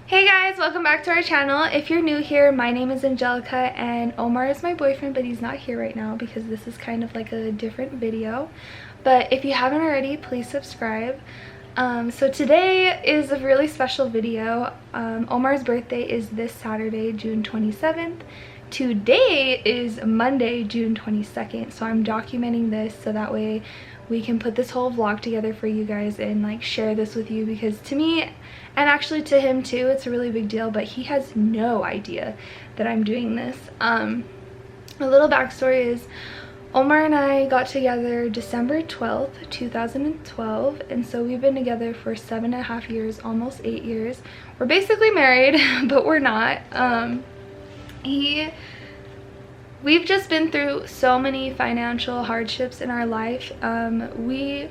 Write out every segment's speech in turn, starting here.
Hey guys, welcome back to our channel. If you're new here, my name is Angelica and Omar is my boyfriend, but he's not here right now because this is kind of like a different video. But if you haven't already, please subscribe. So today is a really special video. Omar's birthday is this Saturday, June 27th. Today is Monday, June 22nd. So I'm documenting this so that way we can put this whole vlog together for you guys and like share this with you, because to me, and actually to him too, it's a really big deal, but he has no idea that I'm doing this. A little backstory is Omar and I got together December 12th, 2012, and so we've been together for 7.5 years, almost 8 years. We're basically married, but we're not. We've just been through so many financial hardships in our life. We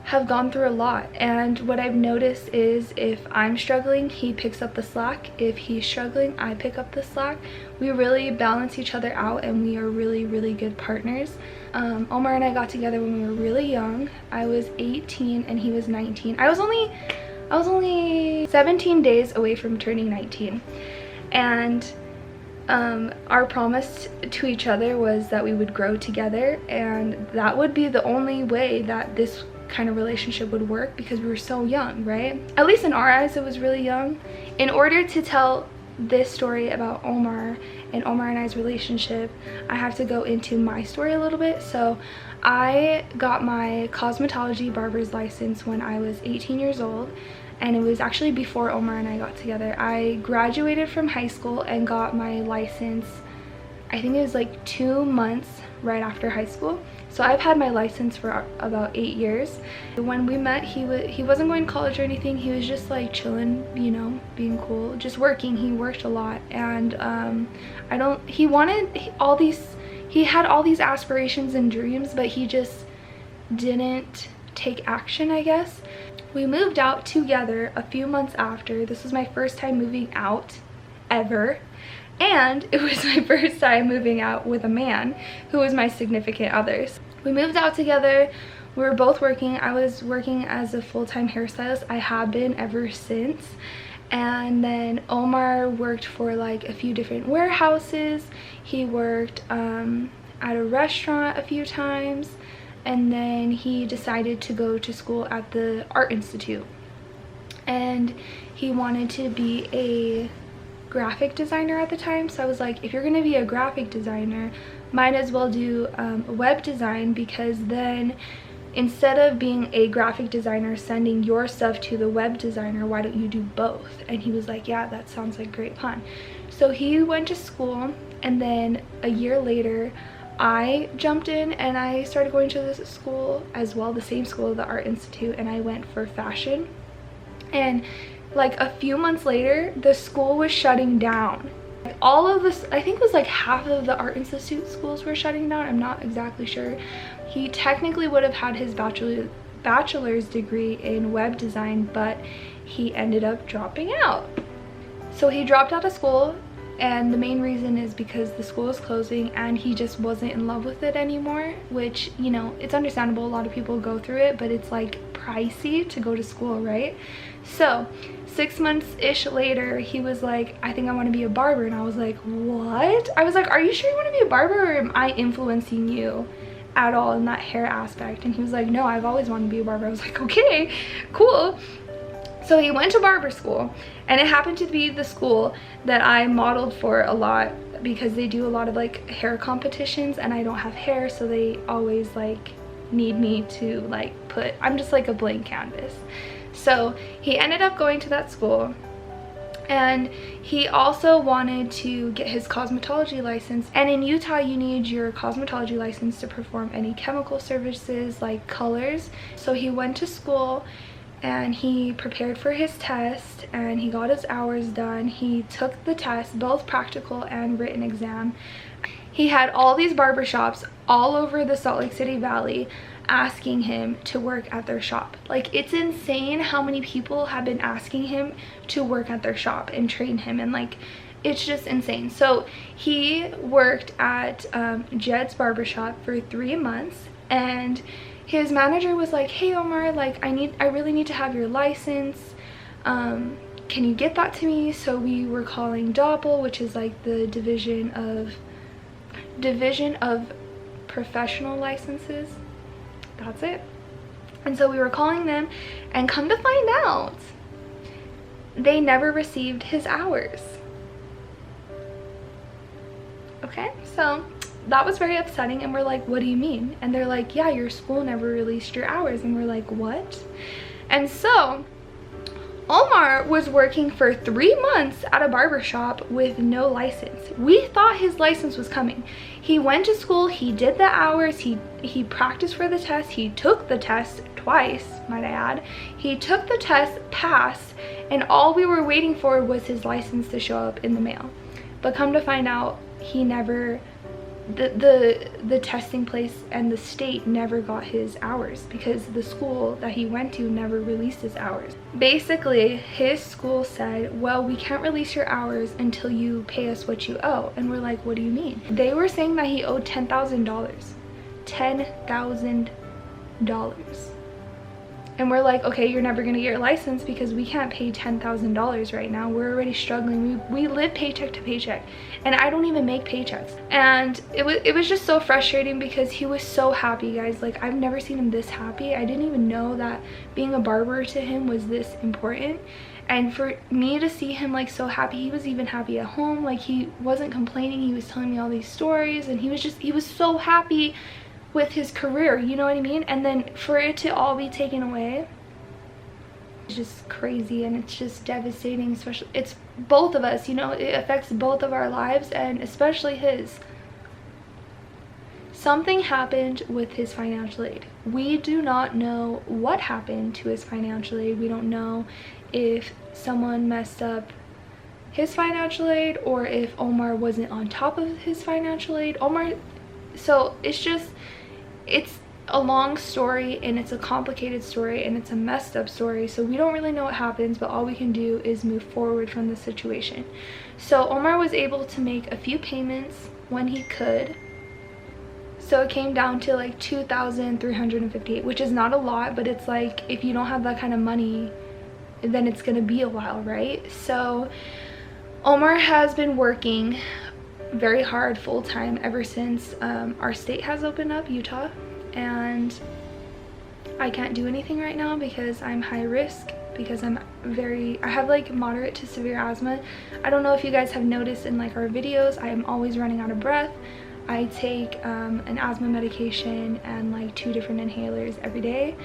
have gone through a lot, and what I've noticed is if I'm struggling, he picks up the slack. If he's struggling, I pick up the slack. We really balance each other out, and we are really good partners. Omar and I got together when we were really young. I was 18 and he was 19. I was only 17 days away from turning 19, and our promise to each other was that we would grow together, and that would be the only way that this kind of relationship would work, because we were so young, right? At least in our eyes, it was really young. In order to tell this story about Omar and I's relationship, I have to go into my story a little bit. So I got my cosmetology barber's license when I was 18 years old, and it was actually before Omar and I got together. I graduated from high school and got my license, I think it was like 2 months right after high school. So I've had my license for about 8 years. When we met, he wasn't going to college or anything. He was just like chilling, you know, being cool, just working. He worked a lot, and he had all these aspirations and dreams, but he just didn't take action, I guess. We moved out together a few months after. This was my first time moving out ever, and it was my first time moving out with a man who was my significant other. We moved out together. We were both working. I was working as a full-time hairstylist. I have been ever since. And then Omar worked for like a few different warehouses. He worked at a restaurant a few times. And then he decided to go to school at the Art Institute, and he wanted to be a graphic designer at the time. So I was like, if you're gonna be a graphic designer, might as well do web design, because then instead of being a graphic designer sending your stuff to the web designer, why don't you do both? And he was like, yeah, that sounds like a great plan. So he went to school, and then a year later I jumped in and I started going to this school as well, the same school, the Art Institute, and I went for fashion. And like a few months later, the school was shutting down. All of this, I think it was like half of the Art Institute schools were shutting down. I'm not exactly sure. He technically would have had his bachelor's degree in web design, but he ended up dropping out. So he dropped out of school. And the main reason is because the school is closing, and he just wasn't in love with it anymore, which, you know, it's understandable. A lot of people go through it, but it's like pricey to go to school, right? So 6 months-ish later, he was like, I think I want to be a barber. And I was like, what? I was like, are you sure you want to be a barber, or am I influencing you at all in that hair aspect? And he was like, no, I've always wanted to be a barber. I was like, okay, cool. So he went to barber school, and it happened to be the school that I modeled for a lot, because they do a lot of like hair competitions, and I don't have hair, so they always like need me to like I'm just like a blank canvas. So he ended up going to that school, and he also wanted to get his cosmetology license. And in Utah, you need your cosmetology license to perform any chemical services like colors. So he went to school and he prepared for his test, and he got his hours done. He took the test, both practical and written exam. He had all these barbershops all over the Salt Lake City Valley asking him to work at their shop. Like, it's insane how many people have been asking him to work at their shop and train him, and like, it's just insane. So he worked at Jed's barbershop for 3 months, and his manager was like, hey Omar, like I really need to have your license. can you get that to me? So we were calling Doppel, which is like the division of professional licenses. That's it. And so we were calling them, and come to find out, they never received his hours. Okay, so that was very upsetting, and we're like, what do you mean? And they're like, yeah, your school never released your hours. And we're like, what? And so Omar was working for 3 months at a barber shop with no license. We thought his license was coming. He went to school, he did the hours, he practiced for the test, he took the test twice, might I add. He took the test, passed, and all we were waiting for was his license to show up in the mail. But come to find out, he never, the testing place and the state never got his hours because the school that he went to never released his hours. Basically, his school said, well, we can't release your hours until you pay us what you owe. And we're like, what do you mean? They were saying that he owed $10,000. $10,000. And we're like, okay, you're never gonna get your license because we can't pay $10,000 right now. We're already struggling. We live paycheck to paycheck, and I don't even make paychecks. And it was just so frustrating because he was so happy, guys. Like, I've never seen him this happy. I didn't even know that being a barber to him was this important. And for me to see him like so happy, he was even happy at home. Like, he wasn't complaining. He was telling me all these stories, and he was so happy with his career, you know what I mean? And then for it to all be taken away, it's just crazy, and it's just devastating. Especially, it's both of us, you know, it affects both of our lives, and especially his. Something happened with his financial aid. We do not know what happened to his financial aid. We don't know if someone messed up his financial aid or if Omar wasn't on top of his financial aid. So it's a long story, and it's a complicated story, and it's a messed up story. So we don't really know what happens, but all we can do is move forward from the situation. So Omar was able to make a few payments when he could. So it came down to like $2,358, which is not a lot, but it's like, if you don't have that kind of money, then it's gonna be a while, right? So Omar has been working very hard full-time ever since our state has opened up, Utah, and I can't do anything right now because I'm high risk, because I have like moderate to severe asthma. I don't know if you guys have noticed in like our videos, I am always running out of breath. I take an asthma medication and like 2 different inhalers every day.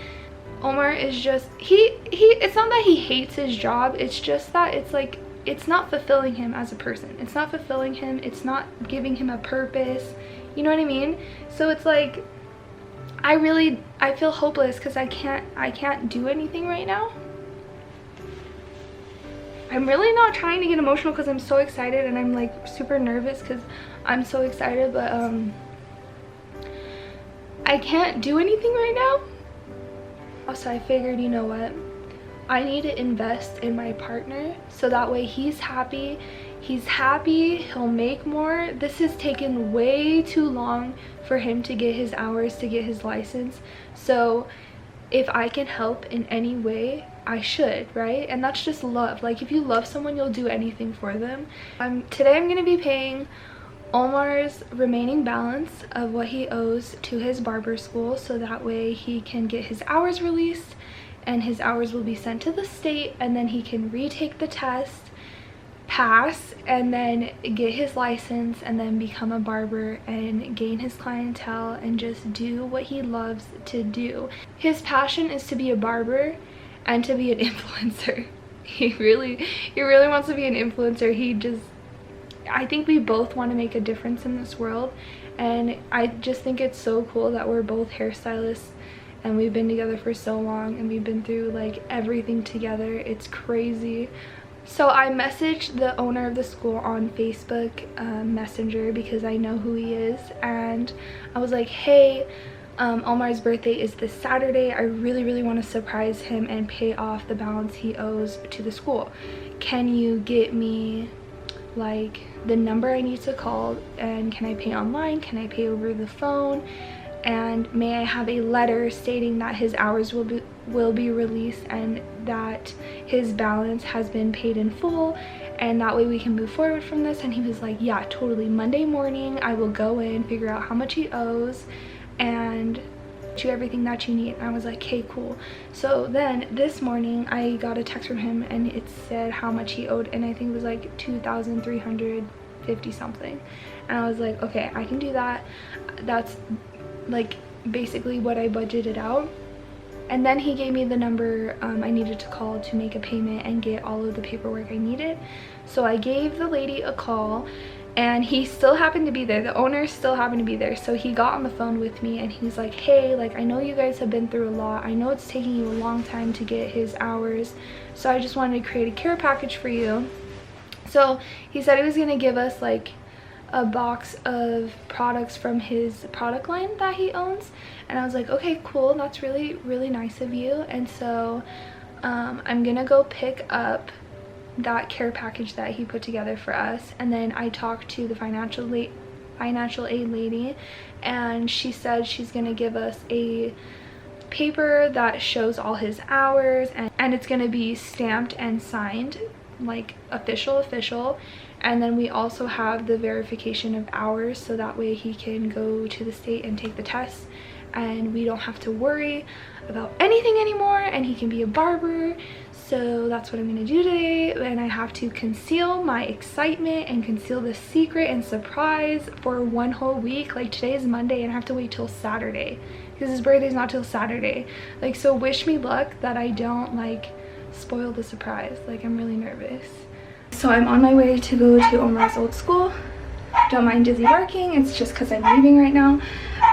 Omar is just, it's not that he hates his job, it's just that it's like, it's not fulfilling him as a person. It's not fulfilling him. It's not giving him a purpose. You know what I mean? So it's like, I feel hopeless because I can't do anything right now. I'm really not trying to get emotional because I'm so excited, and I'm like super nervous because I'm so excited, but I can't do anything right now. So I figured, you know what? I need to invest in my partner so that way he's happy, he'll make more. This has taken way too long for him to get his hours, to get his license. So if I can help in any way, I should, right? And that's just love. Like, if you love someone, you'll do anything for them. Today I'm gonna be paying Omar's remaining balance of what he owes to his barber school, so that way he can get his hours released, and his hours will be sent to the state, and then he can retake the test, pass, and then get his license, and then become a barber and gain his clientele and just do what he loves to do. His passion is to be a barber and to be an influencer. He really wants to be an influencer. I think we both want to make a difference in this world, and I just think it's so cool that we're both hairstylists and we've been together for so long, and we've been through like everything together. It's crazy. So I messaged the owner of the school on Facebook Messenger because I know who he is, and I was like, hey, Omar's birthday is this Saturday. I really want to surprise him and pay off the balance he owes to the school. Can you get me like the number I need to call, and can I pay online, can I pay over the phone, and may I have a letter stating that his hours will be released and that his balance has been paid in full, and that way we can move forward from this. And he was like, yeah, totally. Monday morning I will go in, figure out how much he owes, and you everything that you need. And I was like, okay, cool. So then this morning I got a text from him and it said how much he owed, and I think it was like 2,350 something. And I was like, okay, I can do that. That's like basically what I budgeted out. And then he gave me the number I needed to call to make a payment and get all of the paperwork I needed. So I gave the lady a call, and he still happened to be there. The owner still happened to be there. So he got on the phone with me and he's like, hey, like, I know you guys have been through a lot. I know it's taking you a long time to get his hours. So I just wanted to create a care package for you. So he said he was gonna give us like a box of products from his product line that he owns. And I was like, okay, cool. That's really, really nice of you. And so I'm gonna go pick up that care package that he put together for us. And then I talked to the financial aid lady, and she said she's gonna give us a paper that shows all his hours, and it's gonna be stamped and signed, like official. And then we also have the verification of hours, so that way he can go to the state and take the tests, and we don't have to worry about anything anymore, and he can be a barber. So that's what I'm gonna do today, and I have to conceal my excitement and conceal the secret and surprise for one whole week. Like, today is Monday and I have to wait till Saturday because his birthday's not till Saturday. Like, so wish me luck that I don't like spoil the surprise. Like, I'm really nervous. So I'm on my way to go to Omar's old school. Don't mind Dizzy barking, it's just because I'm leaving right now.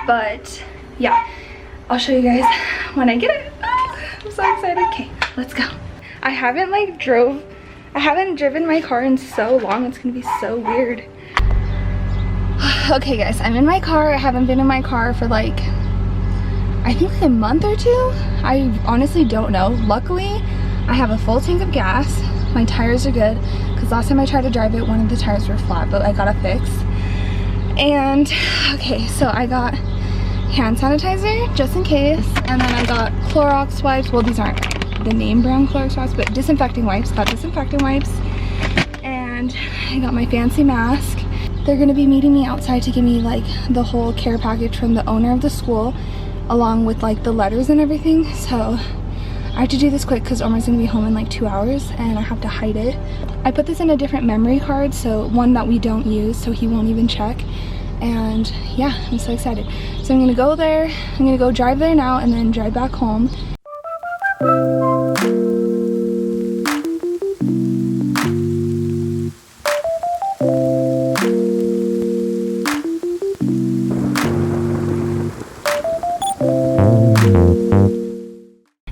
But yeah, I'll show you guys when I get it. Oh, I'm so excited. Okay, let's go. I haven't driven my car in so long. It's gonna be so weird. Okay guys, I'm in my car. I haven't been in my car for like, I think like a month or two. I honestly don't know. Luckily, I have a full tank of gas. My tires are good, because last time I tried to drive it, one of the tires were flat, but I got it fixed. And okay, so I got hand sanitizer just in case, and then I got Clorox wipes. Well, these aren't the name brand Clorox wipes, but disinfecting wipes. Got disinfecting wipes, and I got my fancy mask. They're gonna be meeting me outside to give me like the whole care package from the owner of the school, along with like the letters and everything. So I have to do this quick because Omar's gonna be home in like 2 hours and I have to hide it. I put this in a different memory card, so one that we don't use, so he won't even check. And yeah, I'm so excited. So I'm gonna go there, I'm gonna go drive there now and then drive back home.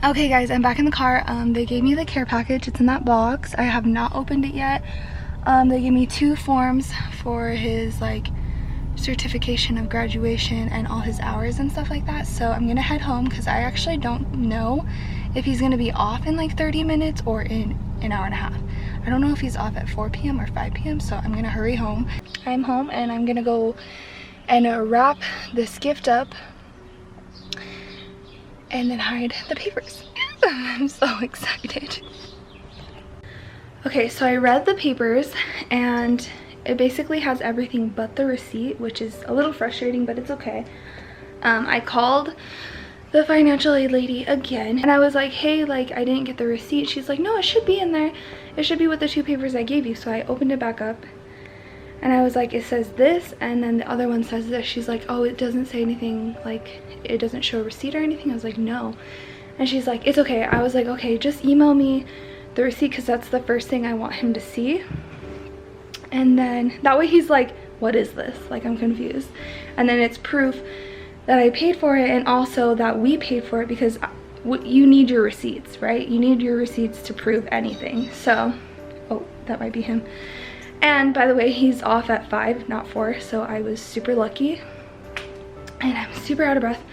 Okay guys, I'm back in the car. They gave me the care package. It's in that box. I have not opened it yet. They gave me 2 forms for his like certification of graduation and all his hours and stuff like that. So I'm gonna head home because I actually don't know if he's gonna be off in like 30 minutes or in an hour and a half. I don't know if he's off at 4 p.m. or 5 p.m. so I'm gonna hurry home. I'm home and I'm gonna go and wrap this gift up and then hide the papers. I'm so excited. Okay, so I read the papers and it basically has everything but the receipt, which is a little frustrating, but it's okay. I called the financial aid lady again and I was like, hey, like I didn't get the receipt. She's like, no, it should be in there. It should be with the 2 papers I gave you. So I opened it back up and I was like, it says this and then the other one says this. She's like, oh, it doesn't say anything, like it doesn't show a receipt or anything. I was like, no. And she's like, it's okay. I was like, okay, just email me the receipt because that's the first thing I want him to see. And then that way he's like, what is this? Like, I'm confused. And then it's proof that I paid for it and also that we paid for it, because you need your receipts, right? You need your receipts to prove anything. So, oh, that might be him. And by the way, he's off at 5, not 4, so I was super lucky. And I'm super out of breath.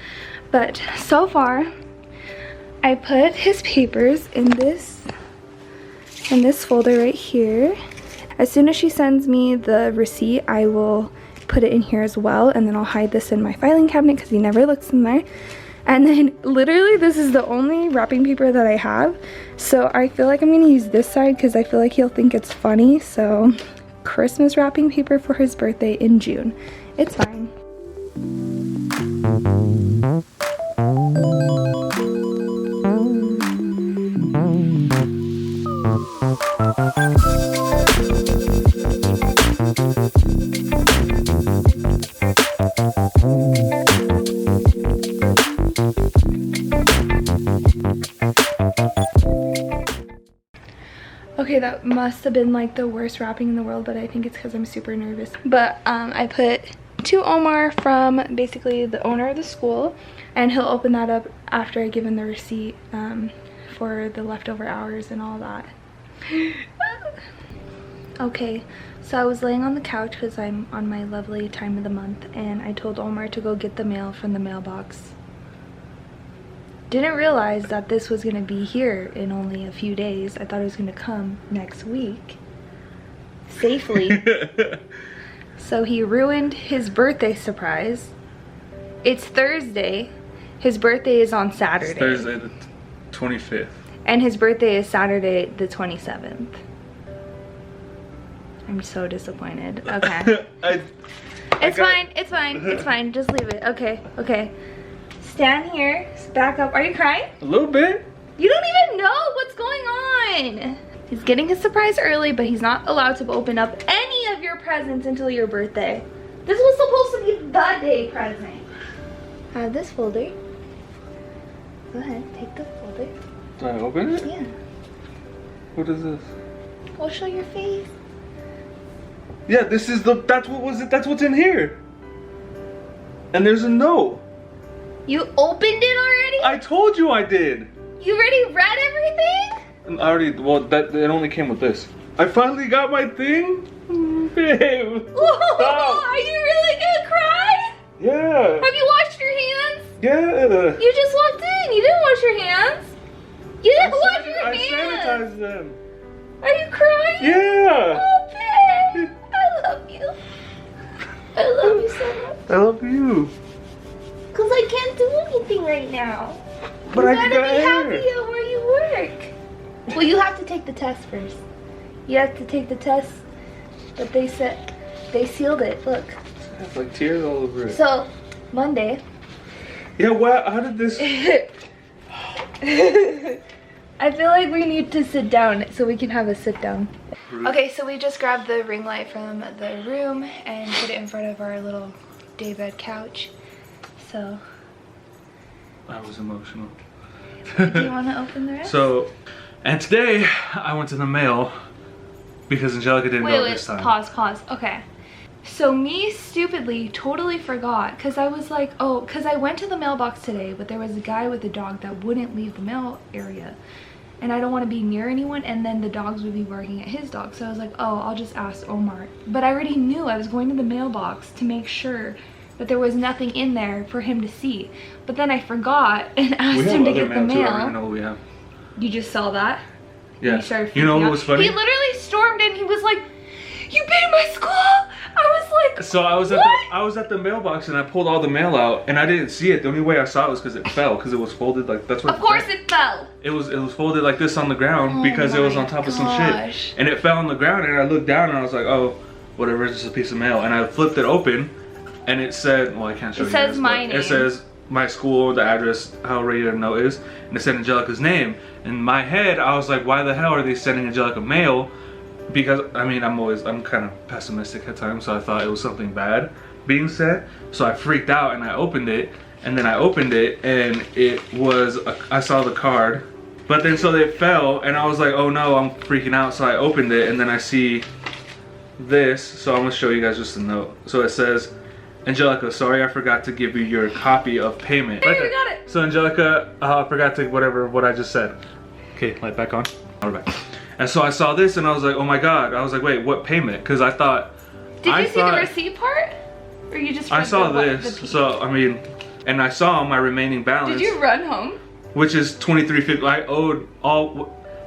But so far, I put his papers in this folder right here. As soon as she sends me the receipt, I will put it in here as well, and then I'll hide this in my filing cabinet because he never looks in there. And then literally this is the only wrapping paper that I have, so I feel like I'm gonna use this side because I feel like he'll think it's funny. So Christmas wrapping paper for his birthday in June. It's fine. Okay, that must have been like the worst wrapping in the world, but I think it's because I'm super nervous. But I put to Omar from basically the owner of the school, and he'll open that up after I give him the receipt for the leftover hours and all that. Okay, so I was laying on the couch because I'm on my lovely time of the month, and I told Omar to go get the mail from the mailbox. Didn't realize that this was gonna be here in only a few days. I thought it was gonna come next week safely. So he ruined his birthday surprise. It's Thursday. His birthday is on Saturday. It's Thursday the 25th. And his birthday is Saturday the 27th. I'm so disappointed. Okay. It's fine. Just leave it. Okay. Stand here. Back up. Are you crying? A little bit. You don't even know what's going on. He's getting his surprise early, but he's not allowed to open up any of your presents until your birthday. This was supposed to be the day present. I have this folder. Go ahead, take the folder. Do I open it? Yeah. What is this? We'll show your face. Yeah, this is that's what's in here. And there's a no. You opened it already? I told you I did. You already read everything? It only came with this. I finally got my thing. Babe. Whoa, are you really gonna cry? Yeah. Have you washed your hands? Yeah. You just walked in. You didn't wash your hands. You didn't wash your I hands. sanitized them. Are you crying? Yeah. Oh, babe. I love you. I love you so much. I love you. Because I can't do anything right now. But you I gotta got be happy at where you work. Well, you have to take the test first. You have to take the test, but they said they sealed it. Look. I have like tears all over it. So, Monday. Yeah, how did this? I feel like we need to sit down so we can have a sit down. Okay, so we just grabbed the ring light from the room and put it in front of our little daybed couch. So. I was emotional. Do you want to open the rest? So, and today I went to the mail because Angelica didn't go this time. Pause. Okay. So me stupidly totally forgot because I was like, oh, because I went to the mailbox today, but there was a guy with a dog that wouldn't leave the mail area. And I don't want to be near anyone, and then the dogs would be barking at his dog. So I was like, oh, I'll just ask Omar. But I already knew I was going to the mailbox to make sure that there was nothing in there for him to see. But then I forgot and asked him to get the mail. I don't even know what we have. You just saw that? Yeah. You know what was funny? He literally stormed in. He was like, "You paid my school?" I was like, so I was at the mailbox and I pulled all the mail out and I didn't see it. The only way I saw it was because it fell, because it was folded like that's what. Of course it fell. It was folded like this on the ground because it was on top of some shit, and it fell on the ground. And I looked down and I was like, oh, whatever, it's just a piece of mail. And I flipped it open, and it said, well, I can't show you. It says my name. It says my school, the address, how ready to know is, and it said Angelica's name. In my head, I was like, why the hell are they sending Angelica mail? Because I mean, I'm kind of pessimistic at times, so I thought it was something bad being said. So I freaked out and I opened it, and then I opened it and it was I saw the card, but then so it fell and I was like, oh no, I'm freaking out. So I opened it and then I see this. So I'm gonna show you guys just a note. So it says, Angelica, sorry I forgot to give you your copy of payment. Hey, we got it. So Angelica, I forgot to what I just said. Okay, light back on. We're back. And so I saw this and I was like, oh my god. I was like, wait, what payment? Because I thought. Did you see the receipt part? Or you just read I saw this. So I mean, and I saw my remaining balance. Did you run home? Which is $2,350. I owed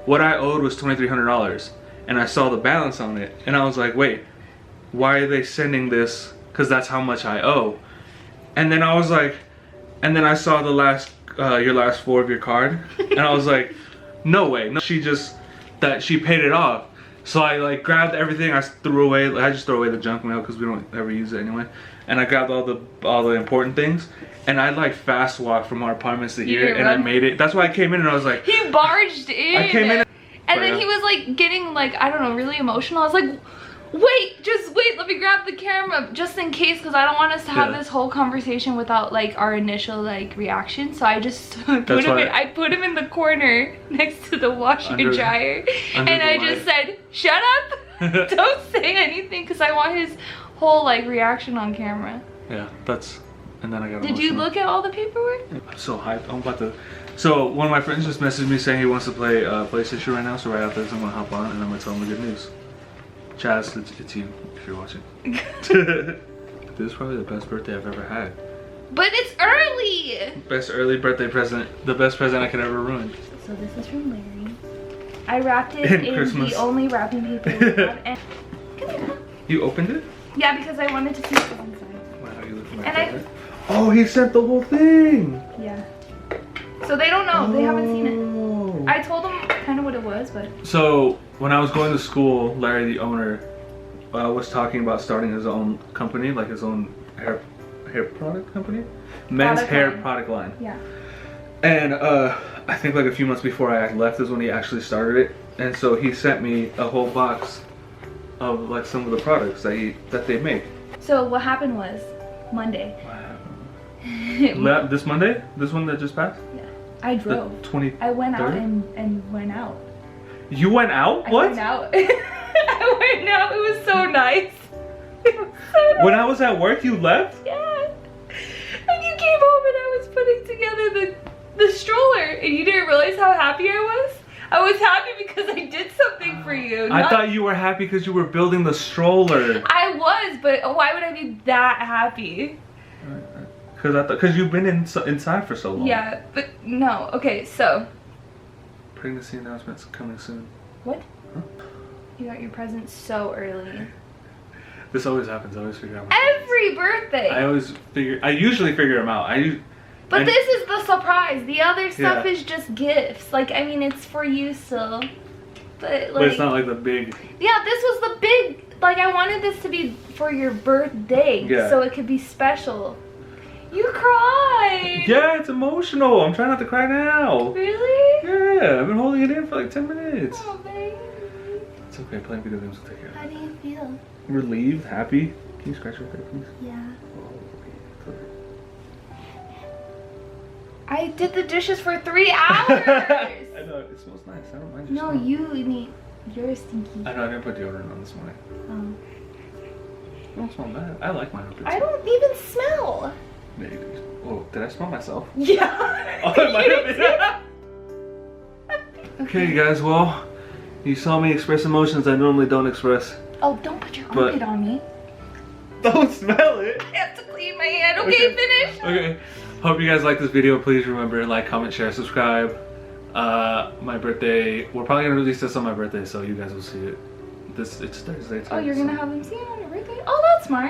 what I owed was $2,300, and I saw the balance on it, and I was like, wait, why are they sending this because that's how much I owe. And then I was like, and then I saw the last, your last 4 of your card, and I was like, no way. No, she paid it off. So I like grabbed everything. I threw away. I just throw away the junk mail because we don't ever use it anyway. And I grabbed all the important things. And I like fast walked from our apartments to here, and I made it. That's why I came in and I was like, he barged in. I came in, and then he was like getting like, I don't know, really emotional. I was like, wait, just wait, let me grab the camera just in case, because I don't want us to have this whole conversation without like our initial like reaction. So I just I put him in the corner next to the washer and dryer, and I just said, shut up, don't say anything, because I want his whole like reaction on camera. Yeah, and then I got Did you look at all the paperwork? I'm so hyped. I'm about to. So one of my friends just messaged me saying he wants to play PlayStation right now. So right after this, I'm gonna hop on and I'm gonna tell him the good news. Chaz, it's you if you're watching. This is probably the best birthday I've ever had. But it's early. Best early birthday present. The best present I could ever ruin. So this is from Larry. I wrapped it in the only wrapping paper we have. And you opened it? Yeah, because I wanted to see what was inside. Wow, you look like Oh, he sent the whole thing. Yeah. So they don't know. They haven't seen it. I told them kind of what it was, but. So when I was going to school, Larry, the owner, was talking about starting his own company, like his own hair product company, men's hair product line. Yeah. And I think like a few months before I left is when he actually started it, and so he sent me a whole box of like some of the products that they make. So what happened was Monday. This Monday? This one that just passed? Yeah. I drove. I went out and went out. You went out? What? I went out. I went out. It was so nice. It was so nice. When I was at work, you left? Yeah. And you came home and I was putting together the stroller, and you didn't realize how happy I was? I was happy because I did something for you. I thought you were happy because you were building the stroller. I was, but why would I be that happy? Because you've been inside for so long. Yeah, but no. Okay, so. Pregnancy announcements coming soon. What? Huh? You got your present so early. This always happens. I always figure out. Every birthday. I usually figure them out. But this is the surprise. The other stuff is just gifts. Like, I mean, it's for you still. But it's not like the big. Yeah, this was the big. Like, I wanted this to be for your birthday. Yeah. So it could be special. You cried. Yeah, it's emotional. I'm trying not to cry now. Really? Yeah, I've been holding it in for like 10 minutes. Oh, baby. It's okay. Playing video games will take care of it. How do you feel? Relieved, happy. Can you scratch your face, please? Yeah. Oh, okay. I did the dishes for 3 hours. I know, it smells nice. I don't mind your smell. You're stinky. I know, I didn't put deodorant on this morning. Oh. I don't smell bad. I like my armpits. I don't even smell. Maybe. Oh, did I smell myself? Yeah. Oh, it might have been. Okay, guys, well, you saw me express emotions I normally don't express. Oh, don't put your armpit on me. Don't smell it. I have to clean my hand. Okay, finish. Okay. Hope you guys like this video. Please remember, like, comment, share, subscribe. My birthday, we're probably gonna release this on my birthday, so you guys will see it. It's Thursday. Oh, you're gonna have them see it on your birthday? Oh, that's smart.